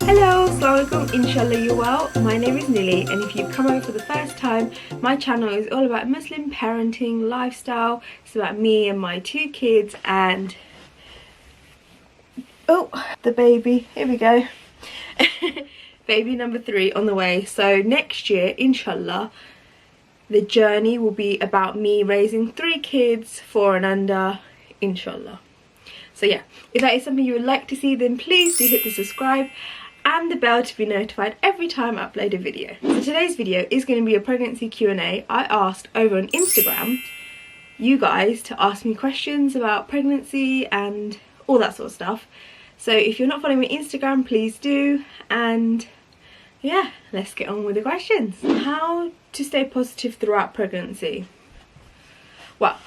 Hello, assalamualaikum, inshallah you're well. My name is Nilly, and if you've come over for the first time, my channel is all about Muslim parenting, lifestyle. It's about me and my 2 kids and the baby. Here we go. Baby number 3 on the way. So next year, inshallah, the journey will be about me raising 3 kids, 4 and under, inshallah. So yeah, if that is something you would like to see, then please do hit the subscribe and the bell to be notified every time I upload a video. So today's video is going to be a pregnancy Q&A. I asked over on Instagram you guys to ask me questions about pregnancy and all that sort of stuff. So if you're not following me on Instagram, please do. And yeah, let's get on with the questions. How to stay positive throughout pregnancy? Well,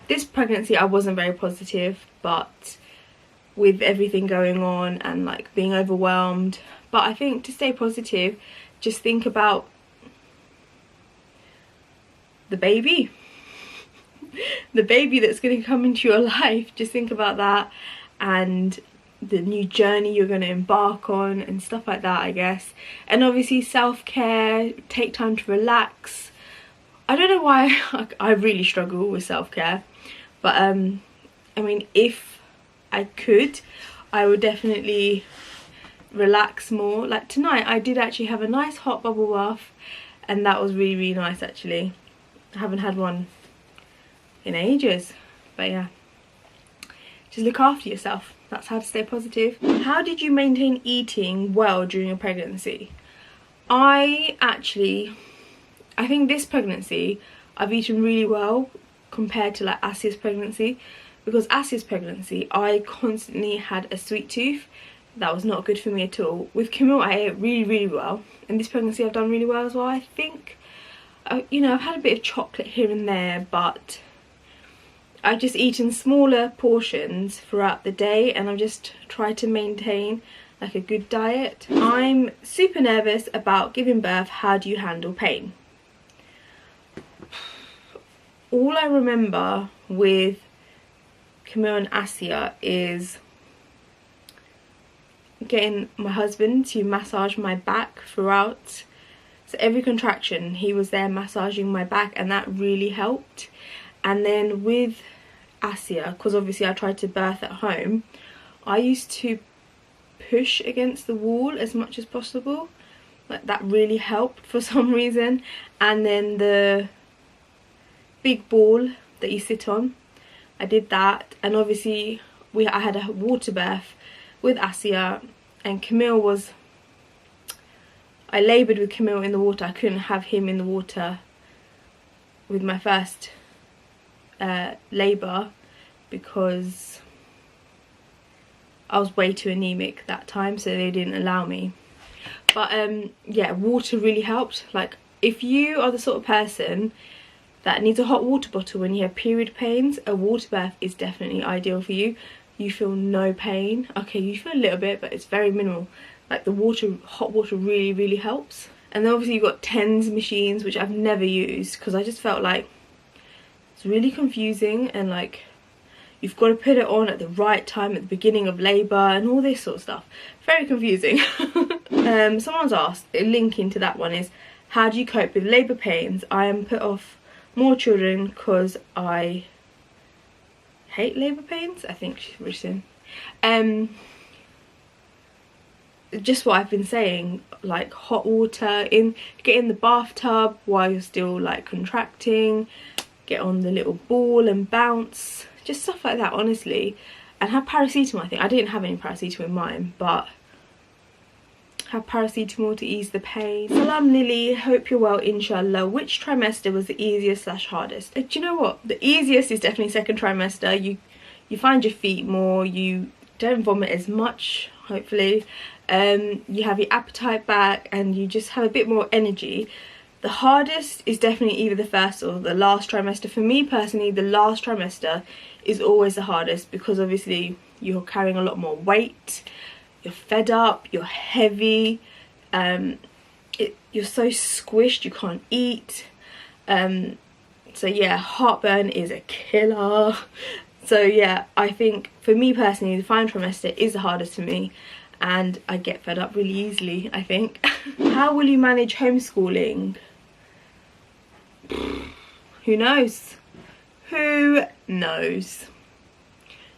this pregnancy I wasn't very positive, but with everything going on and like being overwhelmed. But I think to stay positive, just think about the baby. The baby that's going to come into your life. Just think about that and the new journey you're going to embark on and stuff like that, I guess. And obviously self-care, take time to relax. I don't know why I really struggle with self-care, but I mean, if I could, I would definitely relax more. Like tonight I did actually have a nice hot bubble bath, and that was really nice actually. I haven't had one in ages, but yeah, just look after yourself. That's how to stay positive. How did you maintain eating well during your pregnancy? I think this pregnancy I've eaten really well compared to like Asia's pregnancy, because Asia's pregnancy I constantly had a sweet tooth. That was not good for me at all. With Camille I ate really well, and this pregnancy I've done really well as well. I think you know, I've had a bit of chocolate here and there, but I've just eaten smaller portions throughout the day, and I've just tried to maintain like a good diet. I'm super nervous about giving birth. How do you handle pain? All I remember with Camille and Asia is getting my husband to massage my back throughout. So every contraction he was there massaging my back, and that really helped. And then with Asia, because obviously I tried to birth at home, I used to push against the wall as much as possible. Like that really helped for some reason. And then the big ball that you sit on, I did that. And obviously I had a water birth with Asia, and Camille was, I laboured with Camille in the water. I couldn't have him in the water with my first labour because I was way too anemic that time, so they didn't allow me. But yeah, water really helped. Like if you are the sort of person that needs a hot water bottle when you have period pains, a water bath is definitely ideal for you. You feel no pain. Okay, you feel a little bit, but it's very minimal. Like the water, hot water really helps. And then obviously you've got TENS machines, which I've never used because I just felt like it's really confusing, and like you've got to put it on at the right time at the beginning of labour and all this sort of stuff. Very confusing. Someone's asked, a link into that one is, how do you cope with labour pains? I am put off more children because I hate labour pains, I think she's written. Just what I've been saying, like hot water, get in the bathtub while you're still like contracting, get on the little ball and bounce, just stuff like that, honestly. And have paracetamol. I think I didn't have any paracetamol in mine, but have paracetamol to ease the pain. Salam Lily, hope you're well, inshallah. Which trimester was the easiest / hardest? Do you know what, the easiest is definitely second trimester. You find your feet more, you don't vomit as much, hopefully. You have your appetite back, and you just have a bit more energy. The hardest is definitely either the first or the last trimester. For me personally, the last trimester is always the hardest, because obviously you're carrying a lot more weight, you're fed up, you're heavy, you're so squished you can't eat. So yeah, heartburn is a killer. So yeah, I think for me personally, the final trimester is the hardest for me. and I get fed up really easily, I think. How will you manage homeschooling? Who knows? Who knows?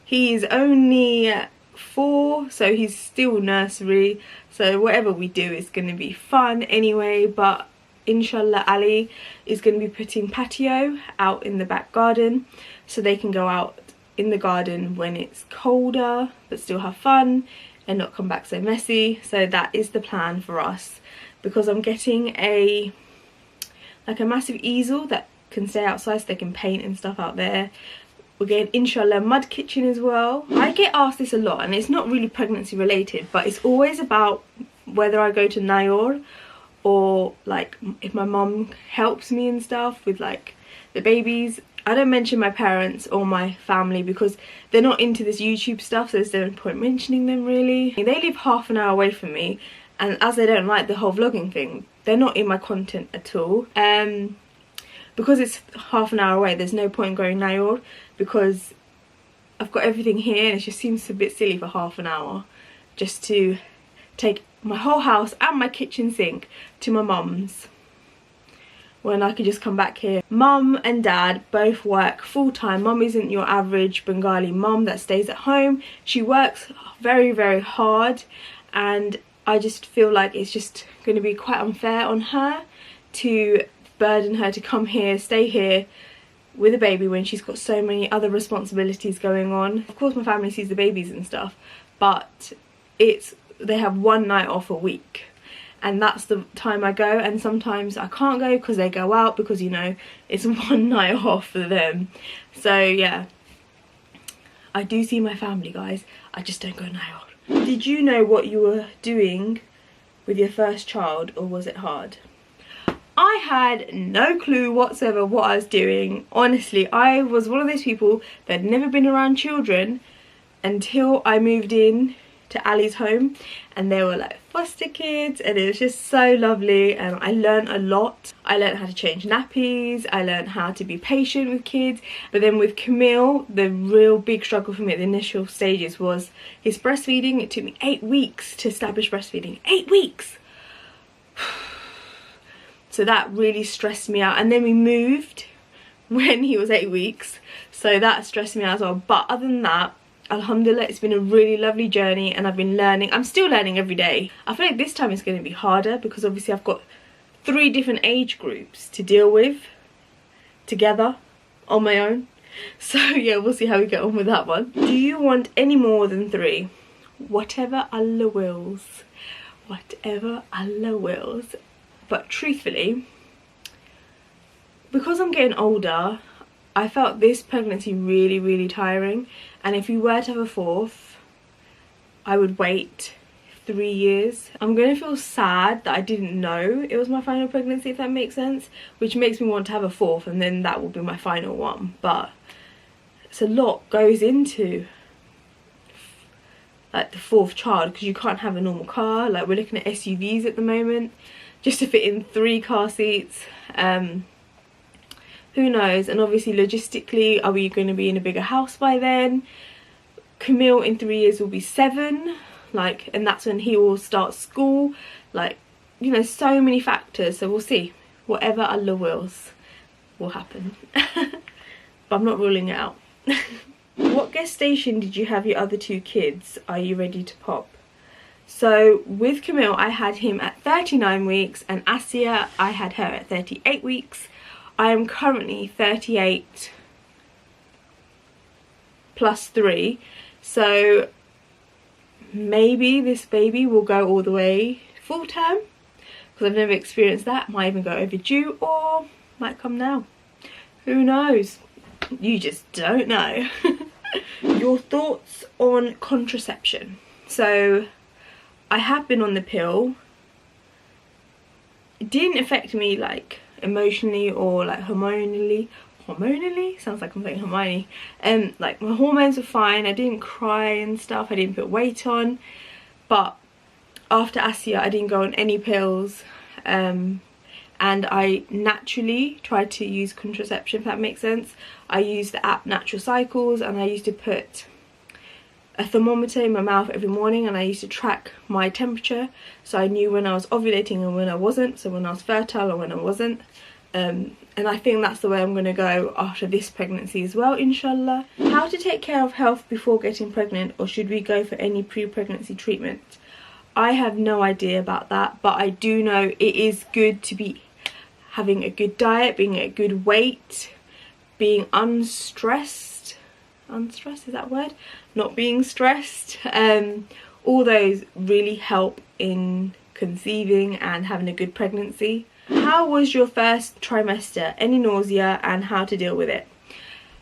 He is only 4, so he's still nursery, so whatever we do is going to be fun anyway. But inshallah, Ali is going to be putting patio out in the back garden so they can go out in the garden when it's colder but still have fun and not come back so messy. So that is the plan for us, because I'm getting a massive easel that can stay outside so they can paint and stuff out there. We're getting, inshallah, mud kitchen as well. I get asked this a lot, and it's not really pregnancy related, but it's always about whether I go to Nayor or like if my mum helps me and stuff with like the babies. I don't mention my parents or my family because they're not into this YouTube stuff, so there's no point mentioning them really. They live half an hour away from me, and as they don't like the whole vlogging thing, they're not in my content at all. Because it's half an hour away, there's no point in going Nayor because I've got everything here, and it just seems a bit silly for half an hour just to take my whole house and my kitchen sink to my mum's when I could just come back here. Mum and dad both work full-time. Mum isn't your average Bengali mum that stays at home. She works very, very hard, and I just feel like it's just going to be quite unfair on her to burden her to come here, stay here with a baby when she's got so many other responsibilities going on. Of course my family sees the babies and stuff, but they have one night off a week, and that's the time I go, and sometimes I can't go because they go out, because you know it's one night off for them. So yeah, I do see my family, guys, I just don't go now. Did you know what you were doing with your first child, or was it hard? I had no clue whatsoever what I was doing. Honestly, I was one of those people that had never been around children until I moved in to Ali's home, and they were like foster kids, and it was just so lovely, and I learned a lot. I learned how to change nappies, I learned how to be patient with kids. But then with Camille, the real big struggle for me at the initial stages was his breastfeeding. It took me 8 weeks to establish breastfeeding. 8 weeks! So that really stressed me out, and then we moved when he was 8 weeks, so that stressed me out as well. But other than that, alhamdulillah, it's been a really lovely journey, and I've been learning. I'm still learning every day. I feel like this time it's going to be harder because obviously I've got 3 different age groups to deal with together on my own. So yeah, we'll see how we get on with that one. Do you want any more than 3? Whatever Allah wills. Whatever Allah wills. But truthfully, because I'm getting older, I felt this pregnancy really, really tiring. And if we were to have a 4th, I would wait 3 years. I'm going to feel sad that I didn't know it was my final pregnancy, if that makes sense. Which makes me want to have a 4th, and then that will be my final one. But it's a lot goes into like the 4th child, because you can't have a normal car. Like we're looking at SUVs at the moment, just to fit in 3 car seats. Who knows? And obviously logistically, are we going to be in a bigger house by then? Camille in 3 years will be 7, like, and that's when he will start school. Like, you know, so many factors. So we'll see. Whatever Allah wills will happen. But I'm not ruling it out. What gestation did you have your other 2 kids? Are you ready to pop? So with Camille, I had him at 39 weeks, and Asia, I had her at 38 weeks. I am currently 38 plus 3, so maybe this baby will go all the way full term, because I've never experienced that. Might even go overdue, or might come now. Who knows? You just don't know. Your thoughts on contraception. So I have been on the pill. It didn't affect me like emotionally or like hormonally. Sounds like I'm saying Hermione. Like my hormones were fine. I didn't cry and stuff. I didn't put weight on. But after Asia, I didn't go on any pills. And I naturally tried to use contraception, if that makes sense. I used the app Natural Cycles, and I used to put a thermometer in my mouth every morning, and I used to track my temperature, so I knew when I was ovulating and when I wasn't, so when I was fertile and when I wasn't. And I think that's the way I'm going to go after this pregnancy as well, inshallah. How to take care of health before getting pregnant, or should we go for any pre-pregnancy treatment? I have no idea about that, but I do know it is good to be having a good diet, being at a good weight, being unstressed. Unstressed, is that a word? Not being stressed. All those really help in conceiving and having a good pregnancy. How was your first trimester? Any nausea and how to deal with it?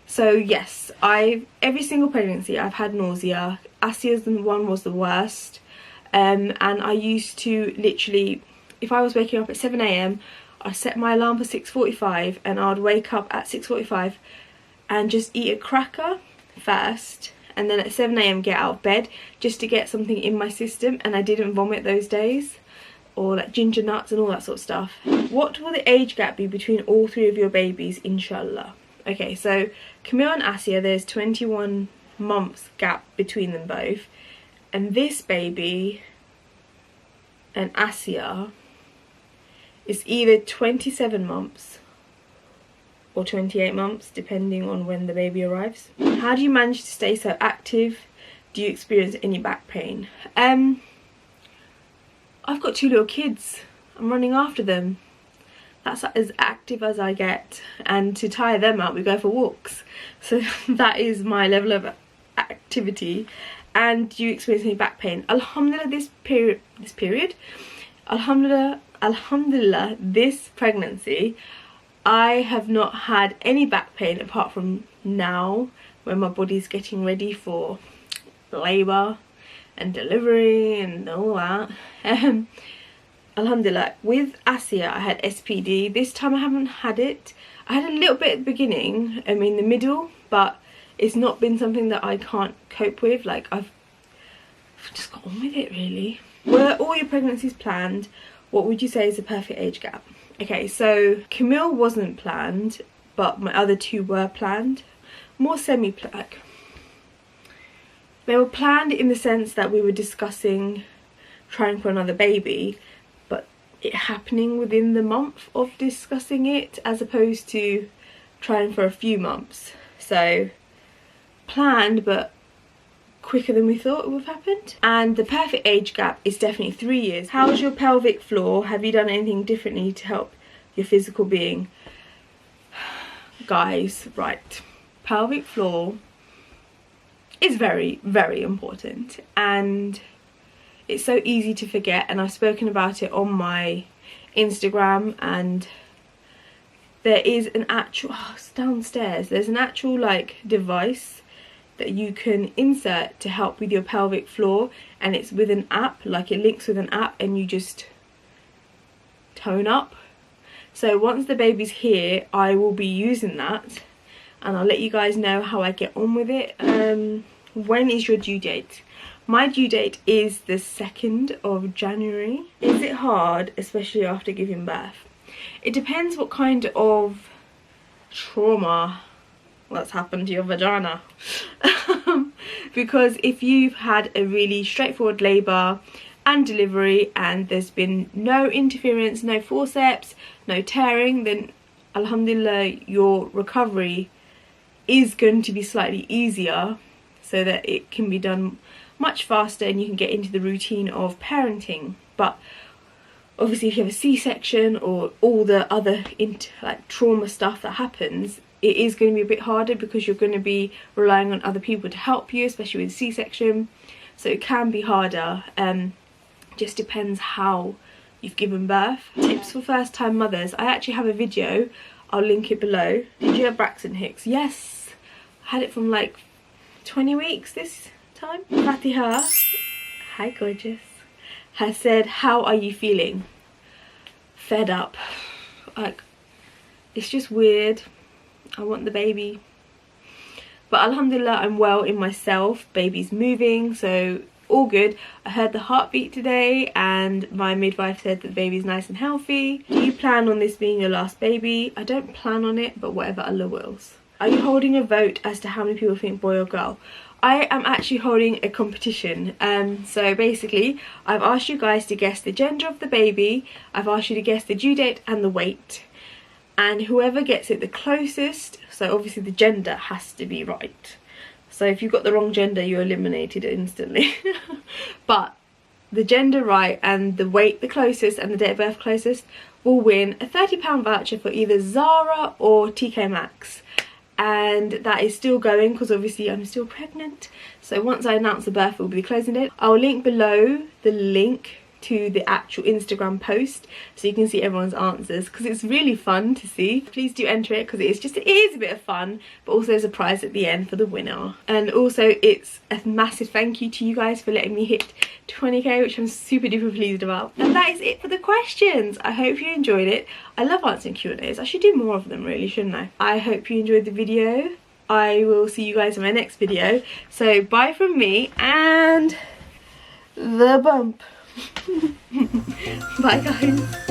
So yes, every single pregnancy I've had nausea. Asia's one was the worst. And I used to literally, if I was waking up at 7 AM, I'd set my alarm for 6:45 and I'd wake up at 6:45 and just eat a cracker first, and then at 7 AM get out of bed just to get something in my system, and I didn't vomit those days, or like ginger nuts and all that sort of stuff. What will the age gap be between all three of your babies, inshallah? Okay, so Camille and Asia, there's 21 months gap between them both, and this baby and Asia is either 27 months or 28 months, depending on when the baby arrives. How do you manage to stay so active? Do you experience any back pain? I've got 2 little kids. I'm running after them. That's as active as I get, and to tire them out we go for walks. So that is my level of activity. And do you experience any back pain? Alhamdulillah, this pregnancy I have not had any back pain, apart from now when my body's getting ready for labour and delivery and all that. Alhamdulillah. With Asia I had SPD. This time I haven't had it. I had a little bit at the beginning, in the middle, but it's not been something that I can't cope with. Like I've just got on with it, really. Were all your pregnancies planned? What would you say is the perfect age gap? Okay, so Camille wasn't planned, but my other 2 were planned. More semi-planned. They were planned in the sense that we were discussing trying for another baby, but it happening within the month of discussing it, as opposed to trying for a few months. So planned, but quicker than we thought it would have happened. And the perfect age gap is definitely 3 years. How's your pelvic floor? Have you done anything differently to help your physical being? Guys, right, pelvic floor is very, very important, and it's so easy to forget, and I've spoken about it on my Instagram, and there is an actual, it's downstairs, there's an actual like device that you can insert to help with your pelvic floor, and it's with an app, like it links with an app, and you just tone up. So once the baby's here, I will be using that, and I'll let you guys know how I get on with it. When is your due date? My due date is the 2nd of January. Is it hard, especially after giving birth? It depends what kind of trauma that's happened to your vagina. Because if you've had a really straightforward labour and delivery, and there's been no interference, no forceps, no tearing, then alhamdulillah your recovery is going to be slightly easier, so that it can be done much faster and you can get into the routine of parenting. But obviously if you have a C-section or all the other trauma stuff that happens, it is going to be a bit harder, because you're going to be relying on other people to help you, especially with C-section. So it can be harder. Just depends how you've given birth. Tips for first time mothers. I actually have a video, I'll link it below. Did you have Braxton Hicks? Yes, I had it from like 20 weeks this time. Fatiha, hi gorgeous, has said, how are you feeling? Fed up. Like, it's just weird. I want the baby, but alhamdulillah I'm well in myself. Baby's moving, so all good. I heard the heartbeat today, and my midwife said that the baby's nice and healthy. Do you plan on this being your last baby? I don't plan on it, but whatever Allah wills. Are you holding a vote as to how many people think boy or girl? I am actually holding a competition. So basically, I've asked you guys to guess the gender of the baby. I've asked you to guess the due date and the weight. And whoever gets it the closest, so obviously the gender has to be right. So if you've got the wrong gender, you're eliminated instantly. But the gender right and the weight the closest and the date of birth closest will win a £30 voucher for either Zara or TK Maxx. And that is still going because obviously I'm still pregnant. So once I announce the birth, it will be the closing date. I'll link below the link to the actual Instagram post so you can see everyone's answers, because it's really fun to see. Please do enter it, because it is a bit of fun, but also there's a prize at the end for the winner. And also it's a massive thank you to you guys for letting me hit 20k, which I'm super duper pleased about. And that is it for the questions. I hope you enjoyed it. I love answering Q&As. I should do more of them really, shouldn't I? I hope you enjoyed the video. I will see you guys in my next video. So bye from me and the bump. Bye guys.